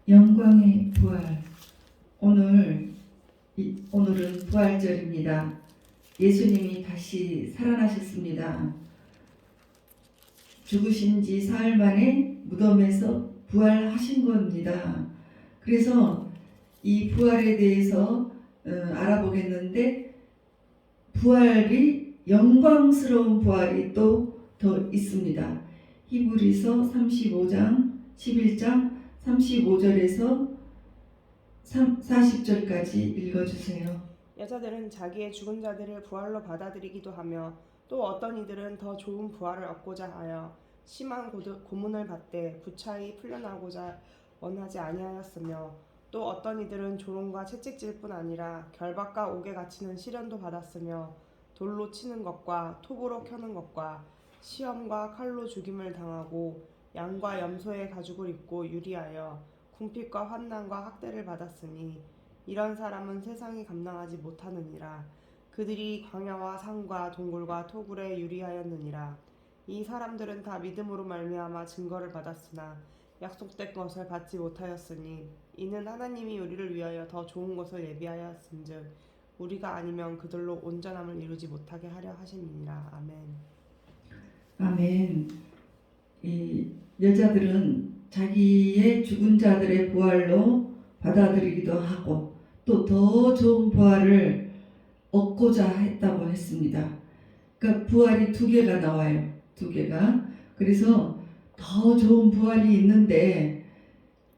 영광의 부활. 오늘은 부활절입니다. 예수님이 다시 살아나셨습니다. 죽으신 지 사흘 만에 무덤에서 부활하신 겁니다. 그래서 이 부활에 대해서 알아보겠는데, 부활이 영광스러운 부활이 또 더 있습니다. 히브리서 35장 11장 35절에서 40절까지 읽어주세요. 여자들은 자기의 죽은 자들을 부활로 받아들이기도 하며 또 어떤 이들은 더 좋은 부활을 얻고자 하여 심한 고문을 받되 부차히 풀려나고자 원하지 아니하였으며 또 어떤 이들은 조롱과 채찍질 뿐 아니라 결박과 옥에 갇히는 시련도 받았으며 돌로 치는 것과 톱으로 켜는 것과 시험과 칼로 죽임을 당하고 양과 염소의 가죽을 입고 유리하여 궁핍과 환난과 학대를 받았으니 이런 사람은 세상이 감당하지 못하느니라. 그들이 광야와 산과 동굴과 토굴에 유리하였느니라. 이 사람들은 다 믿음으로 말미암아 증거를 받았으나 약속된 것을 받지 못하였으니 이는 하나님이 우리를 위하여 더 좋은 것을 예비하였은즉 우리가 아니면 그들로 온전함을 이루지 못하게 하려 하심이니라. 아멘. 아멘. 이 여자들은 자기의 죽은 자들의 부활로 받아들이기도 하고 또 더 좋은 부활을 얻고자 했다고 했습니다. 그러니까 부활이 두 개가 나와요. 두 개가. 그래서 더 좋은 부활이 있는데,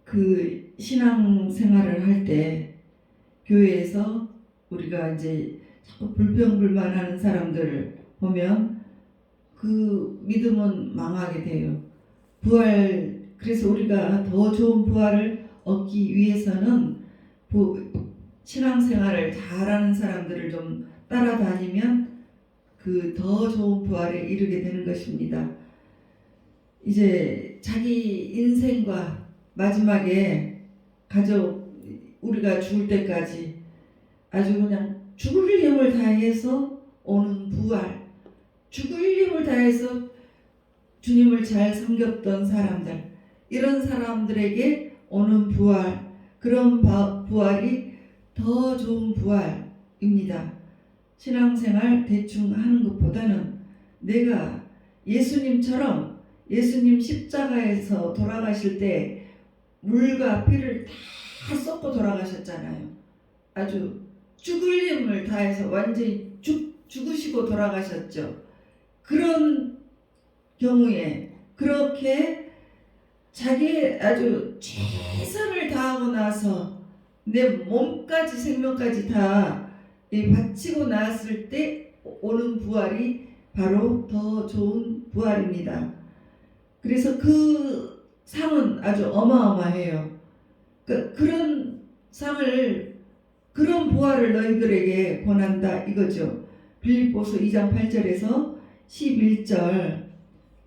그 신앙생활을 할 때 교회에서 우리가 이제 자꾸 불평불만하는 사람들을 보면 그 믿음은 망하게 돼요. 그래서 우리가 더 좋은 부활을 얻기 위해서는 신앙생활을 잘하는 사람들을 좀 따라다니면 그 더 좋은 부활에 이르게 되는 것입니다. 이제 자기 인생과 마지막에 우리가 죽을 때까지 아주 그냥 죽을 힘을 다해서 오는 부활, 죽을 힘을 다해서 주님을 잘 섬겼던 사람들, 이런 사람들에게 오는 부활, 그런 부활이 더 좋은 부활입니다. 신앙생활 대충 하는 것보다는 내가 예수님처럼, 예수님 십자가에서 돌아가실 때 물과 피를 다 쏟고 돌아가셨잖아요. 아주 죽을 힘을 다해서 완전히 죽으시고 돌아가셨죠. 그런 경우에 그렇게 자기 아주 최선을 다하고 나서 내 몸까지 생명까지 다 바치고 나왔을 때 오는 부활이 바로 더 좋은 부활입니다. 그래서 그 상은 아주 어마어마해요. 그런 상을, 그런 부활을 너희들에게 권한다 이거죠. 빌립보서 2장 8절에서 11절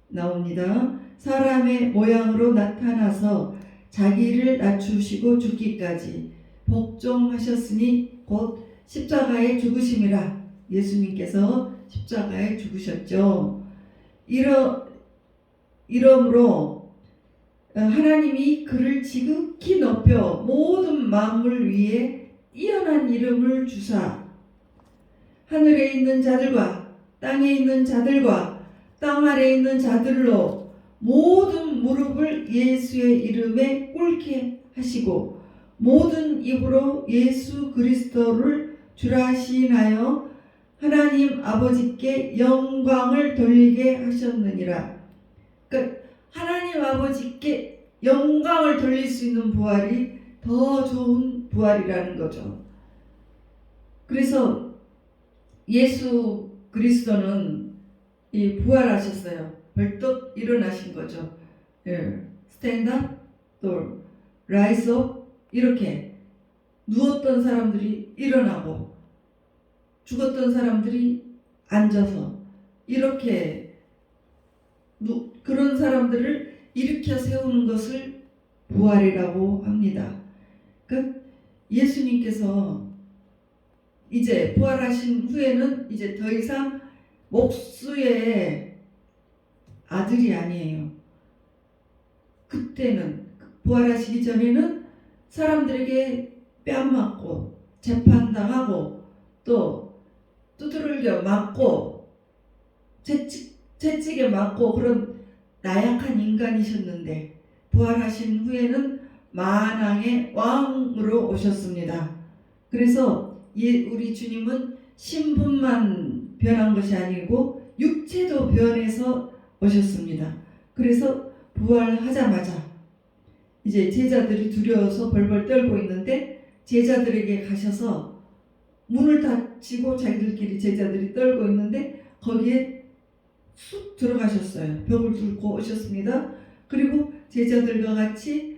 나옵니다. 사람의 모양으로 나타나서 자기를 낮추시고 죽기까지 복종하셨으니 곧 십자가에 죽으심이라. 예수님께서 십자가에 죽으셨죠. 이러므로 하나님이 그를 지극히 높여 모든 만물 위에 뛰어난 이름을 주사 하늘에 있는 자들과 땅에 있는 자들과 땅 아래에 있는 자들로 모든 무릎을 예수의 이름에 꿇게 하시고 모든 입으로 예수 그리스도를 주라 시인하여 하나님 아버지께 영광을 돌리게 하셨느니라. 그러니까 하나님 아버지께 영광을 돌릴 수 있는 부활이 더 좋은 부활이라는 거죠. 그래서 예수 그리스도는 부활하셨어요. 벌떡 일어나신 거죠. 스탠드업, 또 라이즈업, 이렇게 누웠던 사람들이 일어나고 죽었던 사람들이 앉아서 이렇게 그런 사람들을 일으켜 세우는 것을 부활이라고 합니다. 예수님께서 이제 부활하신 후에는 이제 더 이상 목수의 아들이 아니에요. 그때는 부활하시기 전에는 사람들에게 뺨 맞고 재판당하고 또 두드러져 맞고 채찍에 맞고 그런 나약한 인간이셨는데 부활하신 후에는 만왕의 왕으로 오셨습니다. 그래서 우리 주님은 신분만 변한 것이 아니고 육체도 변해서 오셨습니다. 그래서 부활하자마자 이제 제자들이 두려워서 벌벌 떨고 있는데 제자들에게 가셔서 문을 닫히고 자기들끼리 제자들이 떨고 있는데 거기에 쑥 들어가셨어요. 벽을 뚫고 오셨습니다. 그리고 제자들과 같이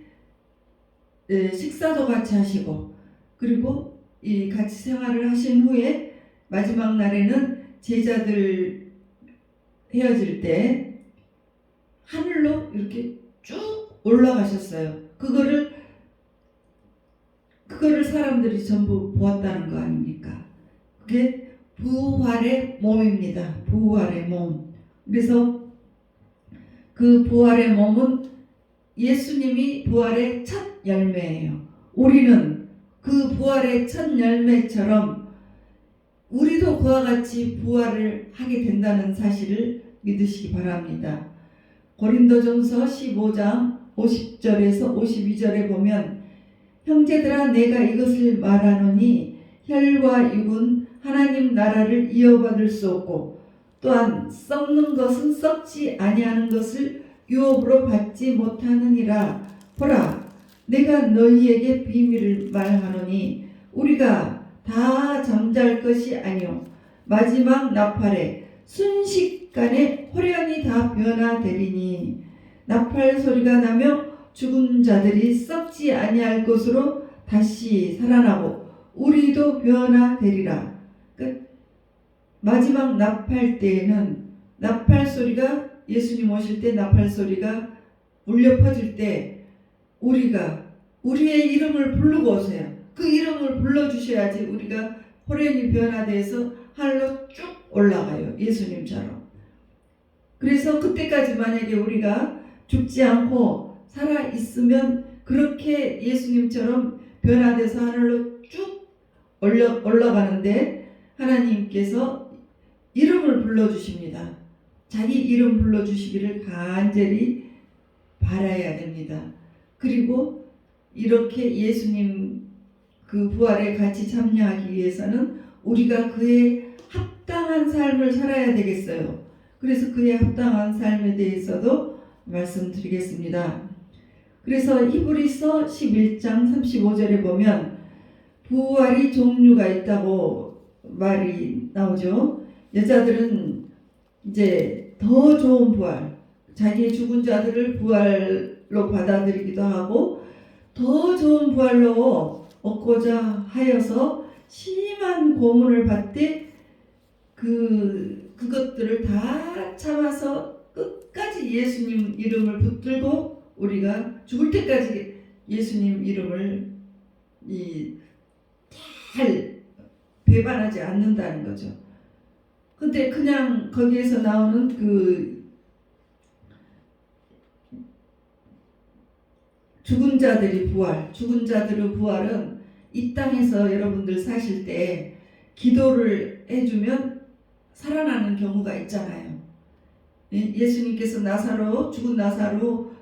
식사도 같이 하시고 그리고 이 같이 생활을 하신 후에 마지막 날에는 제자들 헤어질 때 하늘로 이렇게 쭉 올라가셨어요. 그거를 사람들이 전부 보았다는 거 아닙니까? 그게 부활의 몸입니다. 부활의 몸. 그래서 그 부활의 몸은 예수님이 부활의 첫 열매예요. 우리는 그 부활의 첫 열매처럼 우리도 그와 같이 부활을 하게 된다는 사실을 믿으시기 바랍니다. 고린도전서 15장 50절에서 52절에 보면 형제들아 내가 이것을 말하노니 혈과 육은 하나님 나라를 이어받을 수 없고 또한 썩는 것은 썩지 아니하는 것을 유업으로 받지 못하느니라. 보라 내가 너희에게 비밀을 말하노니 우리가 다 잠잘 것이 아니요 마지막 나팔에 순식간에 호련히 다 변화되리니 나팔 소리가 나며 죽은 자들이 썩지 아니할 것으로 다시 살아나고 우리도 변화되리라. 마지막 나팔 때에는 나팔 소리가 예수님 오실 때 나팔 소리가 울려 퍼질 때 우리가 우리의 이름을 부르고 오세요. 그 이름을 불러주셔야지 우리가 호련히 변화돼서 하늘로 쭉 올라가요. 예수님처럼. 그래서 그때까지 만약에 우리가 죽지 않고 살아있으면 그렇게 예수님처럼 변화돼서 하늘로 쭉 올라가는데 하나님께서 이름을 불러주십니다. 자기 이름 불러주시기를 간절히 바라야 됩니다. 그리고 이렇게 예수님 그 부활에 같이 참여하기 위해서는 우리가 그에 합당한 삶을 살아야 되겠어요. 그래서 그에 합당한 삶에 대해서도 말씀드리겠습니다. 그래서 히브리서 11장 35절에 보면 부활이 종류가 있다고 말이 나오죠. 여자들은 이제 더 좋은 부활, 자기의 죽은 자들을 부활로 받아들이기도 하고 더 좋은 부활로 얻고자 하여서 심한 고문을 받되 그것들을 다 참아서 끝까지 예수님 이름을 붙들고 우리가 죽을 때까지 예수님 이름을 잘 배반하지 않는다는 거죠. 근데 그냥 거기에서 나오는 죽은 자들의 부활은 이 땅에서 여러분들 사실 때 기도를 해주면 살아나는 경우가 있잖아요. 예수님께서 죽은 나사로,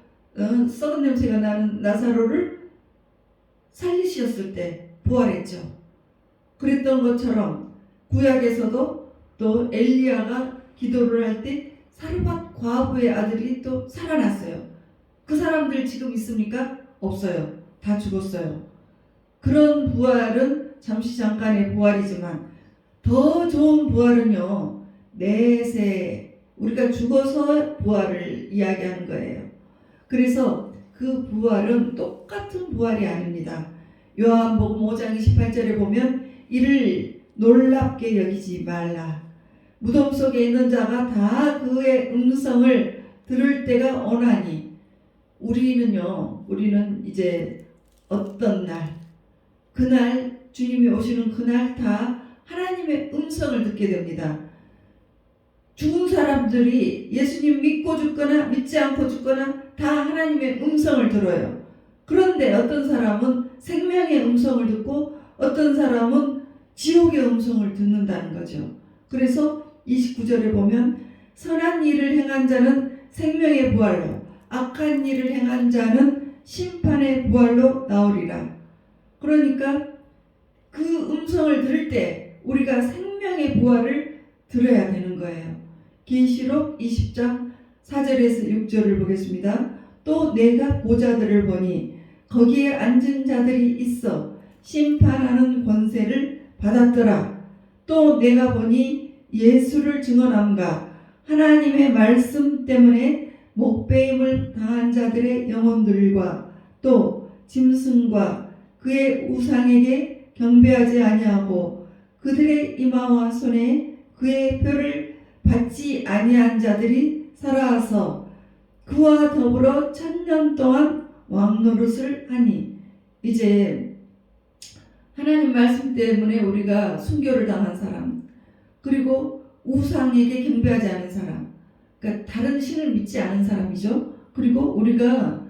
썩은 냄새가 나는 나사로를 살리셨을 때 부활했죠. 그랬던 것처럼 구약에서도 또 엘리야가 기도를 할 때 사르밧 과부의 아들이 또 살아났어요. 그 사람들 지금 있습니까? 없어요. 다 죽었어요. 그런 부활은 잠시 잠깐의 부활이지만 더 좋은 부활은요, 내세 우리가 죽어서 부활을 이야기하는 거예요. 그래서 그 부활은 똑같은 부활이 아닙니다. 요한복음 5장 28절에 보면 이를 놀랍게 여기지 말라. 무덤 속에 있는 자가 다 그의 음성을 들을 때가 오나니 우리는 이제 어떤 날, 그날 주님이 오시는 그날 다 하나님의 음성을 듣게 됩니다. 죽은 사람들이 예수님 믿고 죽거나 믿지 않고 죽거나 다 하나님의 음성을 들어요. 그런데 어떤 사람은 생명의 음성을 듣고 어떤 사람은 지옥의 음성을 듣는다는 거죠. 그래서 29절에 보면 선한 일을 행한 자는 생명의 부활로 악한 일을 행한 자는 심판의 부활로 나오리라. 그러니까 그 음성을 들을 때 우리가 생명의 부활을 들어야 되는 거예요. 계시록 20장 4절에서 6절을 보겠습니다. 또 내가 보좌들을 보니 거기에 앉은 자들이 있어 심판하는 권세를 받았더라. 또 내가 보니 예수를 증언함과 하나님의 말씀 때문에 목배임을 당한 자들의 영혼들과 또 짐승과 그의 우상에게 경배하지 아니하고 그들의 이마와 손에 그의 표를 받지 아니한 자들이 살아서 그와 더불어 1000년 동안 왕노릇을 하니. 이제 하나님 말씀 때문에 우리가 순교를 당한 사람, 그리고 우상에게 경배하지 않은 사람, 그러니까 다른 신을 믿지 않은 사람이죠. 그리고 우리가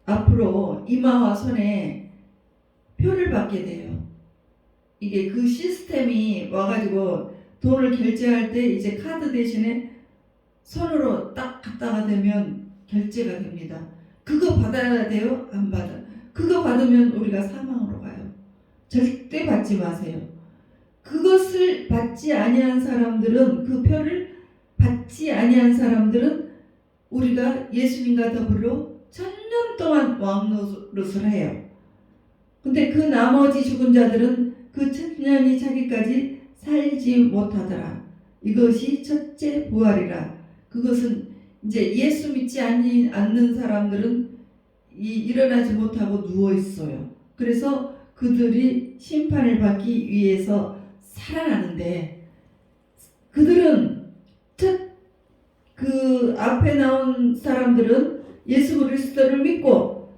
앞으로 이마와 손에 표를 받게 돼요. 이게 그 시스템이 와가지고 돈을 결제할 때 이제 카드 대신에 손으로 딱 갖다가 대면 결제가 됩니다. 그거 받아야 돼요? 안 받아. 그거 받으면 우리가 사망으로 가요. 절대 받지 마세요. 그것을 받지 아니한 사람들은, 그 표를 받지 아니한 사람들은 우리가 예수님과 더불어 1000년 동안 왕노릇을 해요. 근데 그 나머지 죽은 자들은 그 1000년이 차기까지 살지 못하더라. 이것이 첫째 부활이라. 그것은 이제 예수 믿지 않는 사람들은 일어나지 못하고 누워 있어요. 그래서 그들이 심판을 받기 위해서 살아나는데, 그들은 그 앞에 나온 사람들은 예수 그리스도를 믿고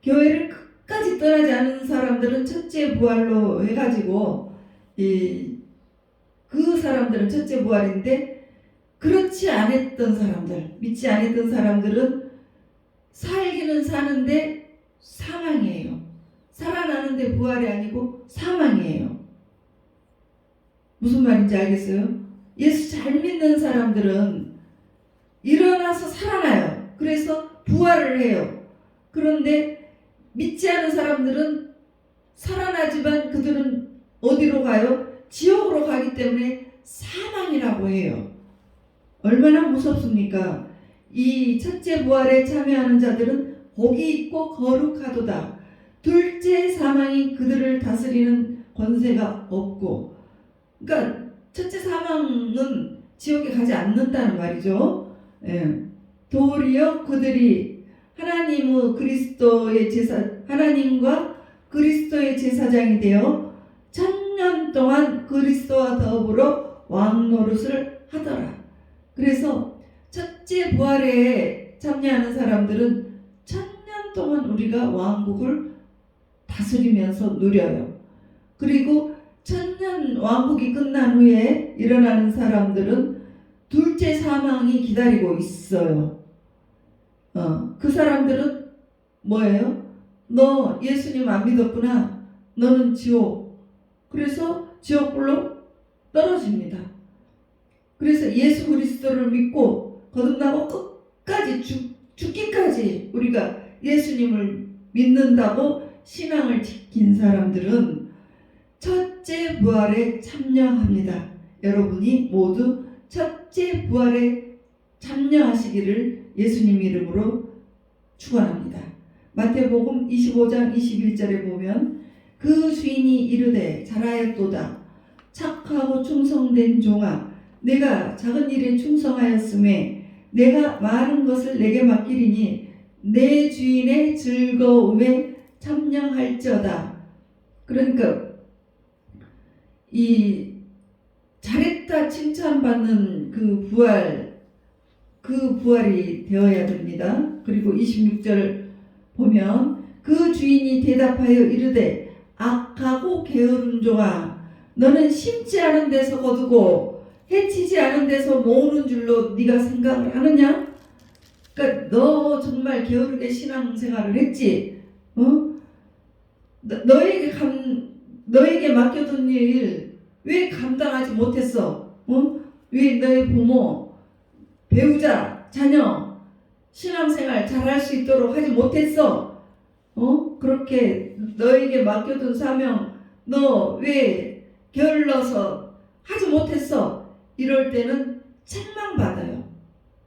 교회를 끝까지 떠나지 않은 사람들은 첫째 부활로 해가지고 그 사람들은 첫째 부활인데, 그렇지 않았던 사람들, 믿지 않았던 사람들은 살기는 사는데 사망이에요. 살아나는데 부활이 아니고 사망이에요. 무슨 말인지 알겠어요? 예수 잘 믿는 사람들은 일어나서 살아나요. 그래서 부활을 해요. 그런데 믿지 않은 사람들은 살아나지만 그들은 어디로 가요? 지옥으로 가기 때문에 사망이라고 해요. 얼마나 무섭습니까? 이 첫째 부활에 참여하는 자들은 복이 있고 거룩하도다. 둘째 사망이 그들을 다스리는 권세가 없고, 그러니까 첫째 사망은 지옥에 가지 않는다는 말이죠. 예. 도리어 그들이 하나님과 그리스도의 제사장이 되어 1000년 동안 그리스도와 더불어 왕노릇을 하더라. 그래서 첫째 부활에 참여하는 사람들은 1000년 동안 우리가 왕국을 다스리면서 누려요. 그리고 1000년 왕국이 끝난 후에 일어나는 사람들은 둘째 사망이 기다리고 있어요. 그 사람들은 뭐예요? 너 예수님 안 믿었구나. 너는 지옥. 그래서 지옥불로 떨어집니다. 그래서 예수 그리스도를 믿고 거듭나고 끝까지 죽기까지 우리가 예수님을 믿는다고 신앙을 지킨 사람들은 첫째 부활에 참여합니다. 여러분이 모두 첫째 부활에 참여하시기를 예수님 이름으로 축원합니다. 마태복음 25장 21절에 보면 그 주인이 이르되 잘하였도다. 착하고 충성된 종아, 내가 작은 일에 충성하였음에 내가 많은 것을 내게 맡기리니 내 주인의 즐거움에 참여할지어다. 그러니까 이 잘했다 칭찬받는 그 부활이 되어야 됩니다. 그리고 26절 보면 그 주인이 대답하여 이르되 악하고 게으른 종아, 너는 심지 않은 데서 거두고 해치지 않은 데서 모으는 줄로 네가 생각을 하느냐? 그러니까 너 정말 게으르게 신앙생활을 했지. 어? 너에게 맡겨둔 일 왜 감당하지 못했어? 어? 왜 너의 부모, 배우자, 자녀 신앙생활 잘할 수 있도록 하지 못했어? 그렇게 너에게 맡겨둔 사명 너 왜 게을러서 하지 못했어? 이럴 때는 책망받아요.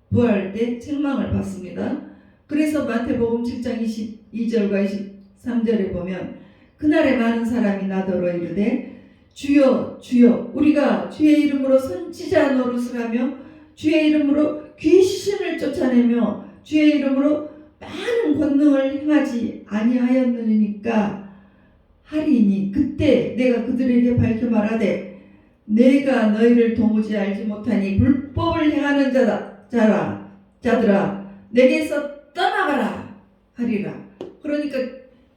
부활할 때 책망을 받습니다. 그래서 마태복음 7장 22절과 23절에 보면 그날에 많은 사람이 나더러 이르되 주여 주여 우리가 주의 이름으로 선지자 노릇을 하며 주의 이름으로 귀신을 쫓아내며 주의 이름으로 많은 권능을 행하지 아니하였느니까 하리니 그때 내가 그들에게 밝혀 말하되 내가 너희를 도무지 알지 못하니 불법을 행하는 자들아 내게서 떠나가라 하리라. 그러니까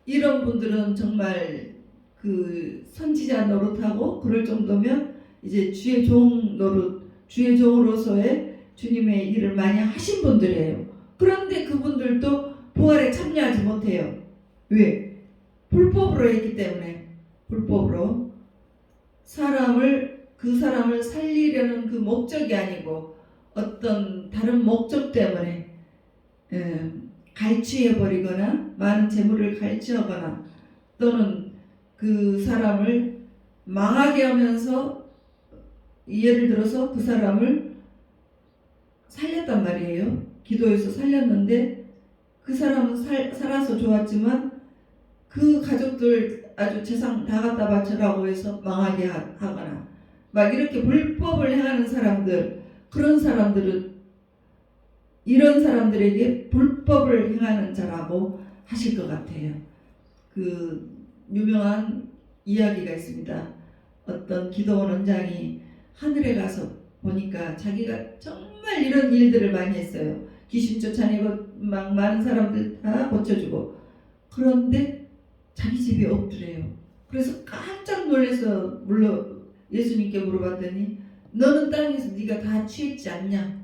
이런 분들은 정말 그 선지자 노릇하고 그럴 정도면 이제 주의 종 노릇, 주의 종으로서의 주님의 일을 많이 하신 분들이에요. 그런데 그분들도 부활에 참여하지 못해요. 왜? 불법으로 했기 때문에. 불법으로 그 사람을 살리려는 그 목적이 아니고 어떤 다른 목적 때문에 갈취해버리거나 많은 재물을 갈취하거나 또는 그 사람을 망하게 하면서 예를 들어서 그 사람을 살렸단 말이에요. 기도해서 살렸는데 그 사람은 살아서 좋았지만 그 가족들 아주 재산 다 갖다 바쳐라고 해서 망하게 하거나 막 이렇게 불법을 행하는 사람들, 그런 사람들은 이런 사람들에게 불법을 행하는 자라고 하실 것 같아요. 그 유명한 이야기가 있습니다. 어떤 기도원 원장이 하늘에 가서 보니까 자기가 정말 이런 일들을 많이 했어요. 귀신 쫓아내고 막 많은 사람들 다 고쳐주고, 그런데 자기 집이 없더래요. 그래서 깜짝 놀라서 예수님께 물어봤더니 너는 땅에서 네가 다 취했지 않냐?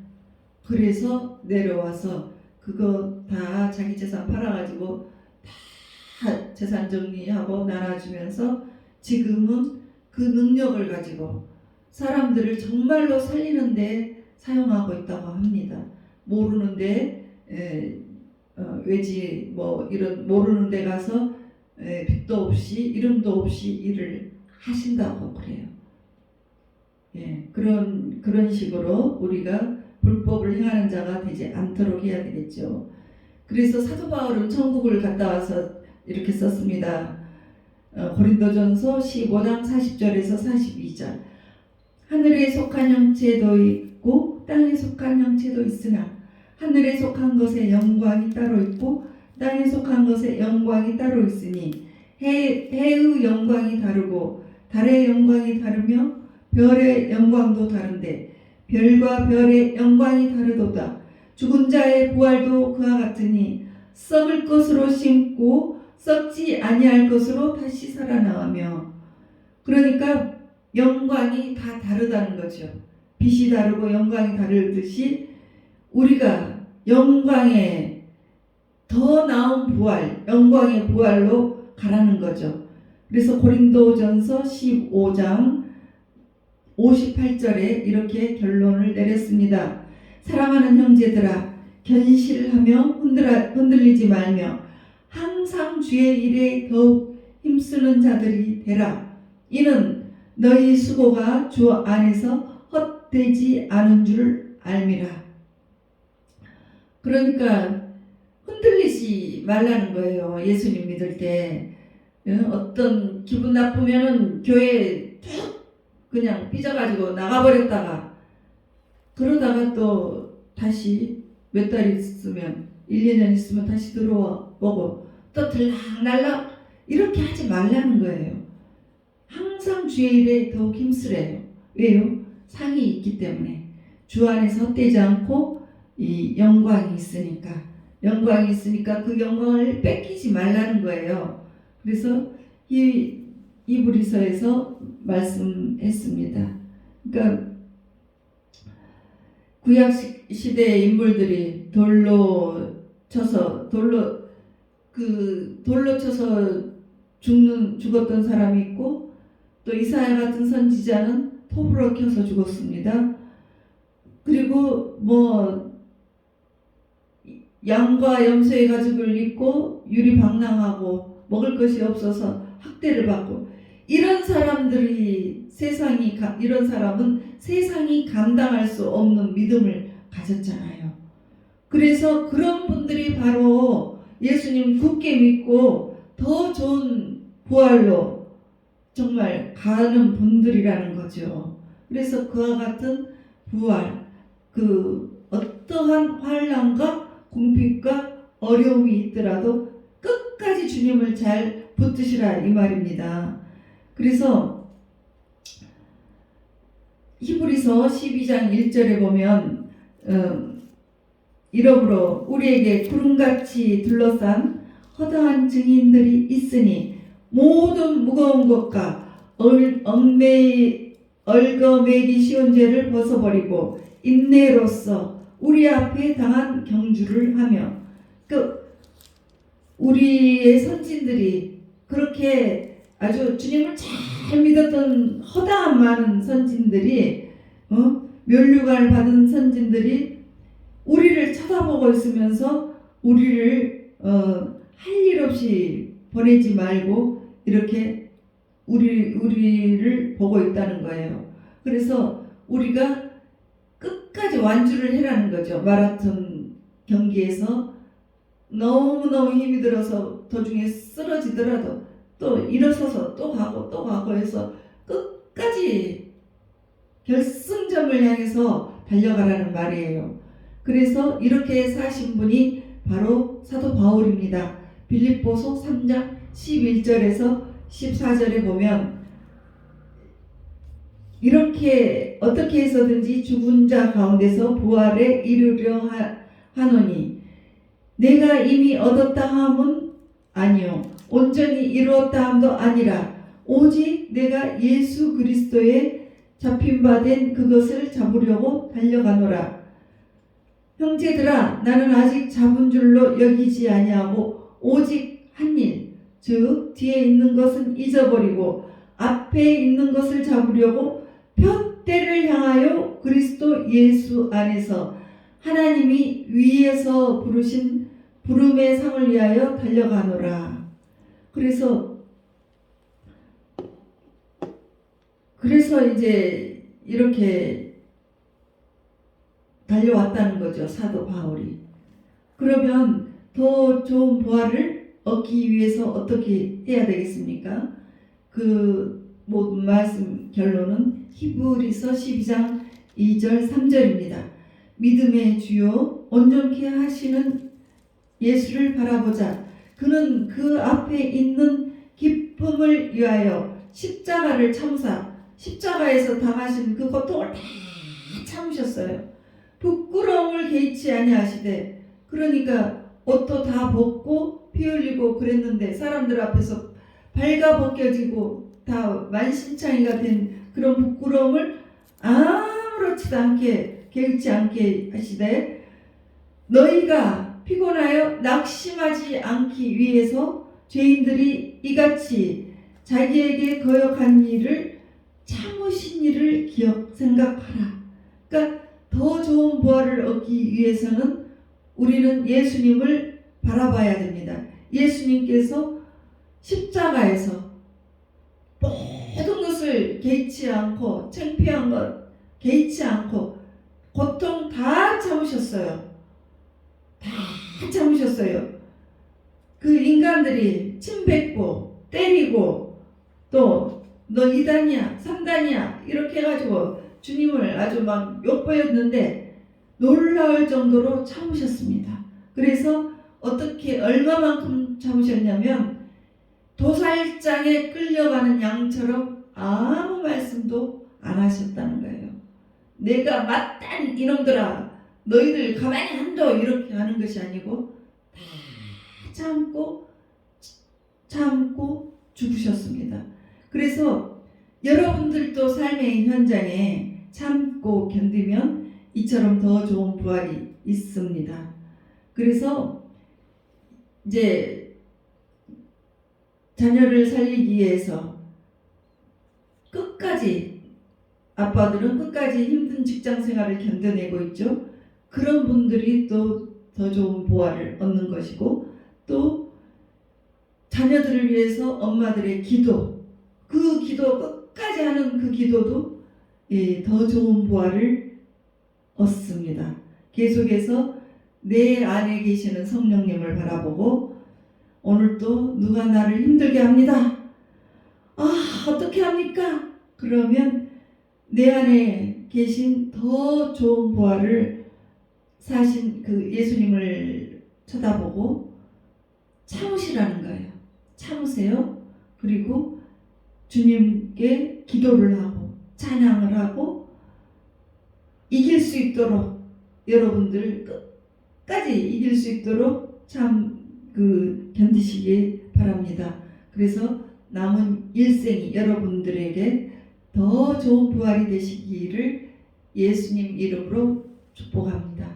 그래서 내려와서 그거 다 자기 재산 팔아가지고 다 재산 정리하고 나눠주면서 지금은 그 능력을 가지고 사람들을 정말로 살리는데 사용하고 있다고 합니다. 모르는데 외지 뭐 이런 모르는 데 가서 빚도 없이 이름도 없이 일을 하신다고 그래요. 예, 그런 식으로 우리가 불법을 행하는 자가 되지 않도록 해야 되겠죠. 그래서 사도 바울은 천국을 갔다 와서 이렇게 썼습니다. 고린도전서 15장 40절에서 42절. 하늘에 속한 형체도 있고 땅에 속한 형체도 있으나 하늘에 속한 것의 영광이 따로 있고 땅에 속한 것의 영광이 따로 있으니 해의 영광이 다르고 달의 영광이 다르며 별의 영광도 다른데 별과 별의 영광이 다르도다. 죽은 자의 부활도 그와 같으니 썩을 것으로 심고 썩지 아니할 것으로 다시 살아나가며. 그러니까 영광이 다 다르다는 거죠. 빛이 다르고 영광이 다르듯이 우리가 영광에 더 나은 부활, 영광의 부활로 가라는 거죠. 그래서 고린도전서 15장 58절에 이렇게 결론을 내렸습니다. 사랑하는 형제들아, 견실하며 흔들리지 말며 항상 주의 일에 더욱 힘쓰는 자들이 되라. 이는 너희 수고가 주 안에서 헛되지 않은 줄 알미라. 그러니까 흔들리지 말라는 거예요. 예수님 믿을 때 어떤 기분 나쁘면은 교회에 툭 그냥 삐져가지고 나가버렸다가 그러다가 또 다시 몇 달 있으면 1, 2년 있으면 다시 들어와 보고 또 들락날락 이렇게 하지 말라는 거예요. 항상 주의 일에 더욱 힘쓰래요. 왜요? 상이 있기 때문에. 주 안에서 헛되지 않고 이 영광이 있으니까 그 영광을 뺏기지 말라는 거예요. 그래서 이 히브리서에서 말씀했습니다. 그러니까 구약 시대의 인물들이 돌로 쳐서 죽었던 사람이 있고, 또 이사야 같은 선지자는 톱으로 켜서 죽었습니다. 그리고 양과 염소의 가죽을 입고 유리방랑하고 먹을 것이 없어서 학대를 받고, 이런 사람은 세상이 감당할 수 없는 믿음을 가졌잖아요. 그래서 그런 분들이 바로 예수님 굳게 믿고 더 좋은 부활로 정말 가는 분들이라는 거죠. 그래서 그와 같은 부활, 어떠한 환난과 궁핍과 어려움이 있더라도 끝까지 주님을 잘 붙드시라 이 말입니다. 그래서 히브리서 12장 1절에 보면 이러므로 우리에게 구름같이 둘러싼 허다한 증인들이 있으니 모든 무거운 것과 얽어매기 쉬운 죄를 벗어버리고 인내로써 우리 앞에 당한 경주를 하며, 우리의 선진들이 그렇게 아주 주님을 잘 믿었던 허다한 많은 선진들이, 면류관을 받은 선진들이 우리를 쳐다보고 있으면서 우리를 할 일 없이 보내지 말고 이렇게 우리를 보고 있다는 거예요. 그래서 우리가 끝까지 완주를 해라는 거죠. 마라톤 경기에서 너무너무 힘이 들어서 도중에 쓰러지더라도 또 일어서서 또 가고 해서 끝까지 결승점을 향해서 달려가라는 말이에요. 그래서 이렇게 사신 분이 바로 사도 바울입니다. 빌립보서 3장 11절에서 14절에 보면 이렇게 어떻게 해서든지 죽은 자 가운데서 부활에 이르려 하노니 내가 이미 얻었다 함은 아니요 온전히 이루었다 함도 아니라 오직 내가 예수 그리스도의 잡힌 바 된 그것을 잡으려고 달려가노라. 형제들아, 나는 아직 잡은 줄로 여기지 아니하고 오직 한 일, 즉 뒤에 있는 것은 잊어버리고 앞에 있는 것을 잡으려고 푯대를 향하여 그리스도 예수 안에서 하나님이 위에서 부르신 부름의 상을 위하여 달려가노라. 그래서 이제 이렇게 달려왔다는 거죠, 사도 바울이. 그러면 더 좋은 부활을 얻기 위해서 어떻게 해야 되겠습니까? 그 모든 말씀 결론은 히브리서 12장 2절 3절입니다. 믿음의 주요 온전케 하시는 예수를 바라보자. 그는 그 앞에 있는 기쁨을 위하여 십자가를 참사, 십자가에서 당하신 그 고통을 다 참으셨어요. 부끄러움을 개의치 아니하시되, 그러니까 옷도 다 벗고 피 흘리고 그랬는데 사람들 앞에서 발가 벗겨지고 다 만신창이가 된 그런 부끄러움을 아무렇지도 않게 개의치 않게 하시되, 너희가 피곤하여 낙심하지 않기 위해서 죄인들이 이같이 자기에게 거역한 일을 참으신 일을 생각하라. 그러니까 더 좋은 부활을 얻기 위해서는 우리는 예수님을 바라봐야 됩니다. 예수님께서 십자가에서 모든 것을 개의치 않고, 창피한 것 개의치 않고 고통 다 참으셨어요. 다 참으셨어요. 그 인간들이 침뱉고 때리고 또 너 2단이야 3단이야 이렇게 해가지고 주님을 아주 막 욕보였는데 놀라울 정도로 참으셨습니다. 그래서 얼마만큼 참으셨냐면 도살장에 끌려가는 양처럼 아무 말씀도 안 하셨다는 거예요. 내가 맞단 이놈들아, 너희들 가만히 한다 이렇게 하는 것이 아니고 다 참고 죽으셨습니다. 그래서 여러분들도 삶의 현장에 참고 견디면 이처럼 더 좋은 부활이 있습니다. 그래서 이제 자녀를 살리기 위해서 끝까지 아빠들은 끝까지 힘든 직장 생활을 견뎌내고 있죠. 그런 분들이 또 더 좋은 부활을 얻는 것이고, 또 자녀들을 위해서 엄마들의 기도, 그 기도 끝까지 하는 그 기도도 더 좋은 부활을 얻습니다. 계속해서 내 안에 계시는 성령님을 바라보고, 오늘도 누가 나를 힘들게 합니다. 어떻게 합니까? 그러면 내 안에 계신 더 좋은 부활을 사신 그 예수님을 쳐다보고 참으시라는 거예요. 참으세요. 그리고 주님께 기도를 하고 찬양을 하고 이길 수 있도록, 여러분들 끝까지 이길 수 있도록 견디시기 바랍니다. 그래서 남은 일생이 여러분들에게 더 좋은 부활이 되시기를 예수님 이름으로 축복합니다.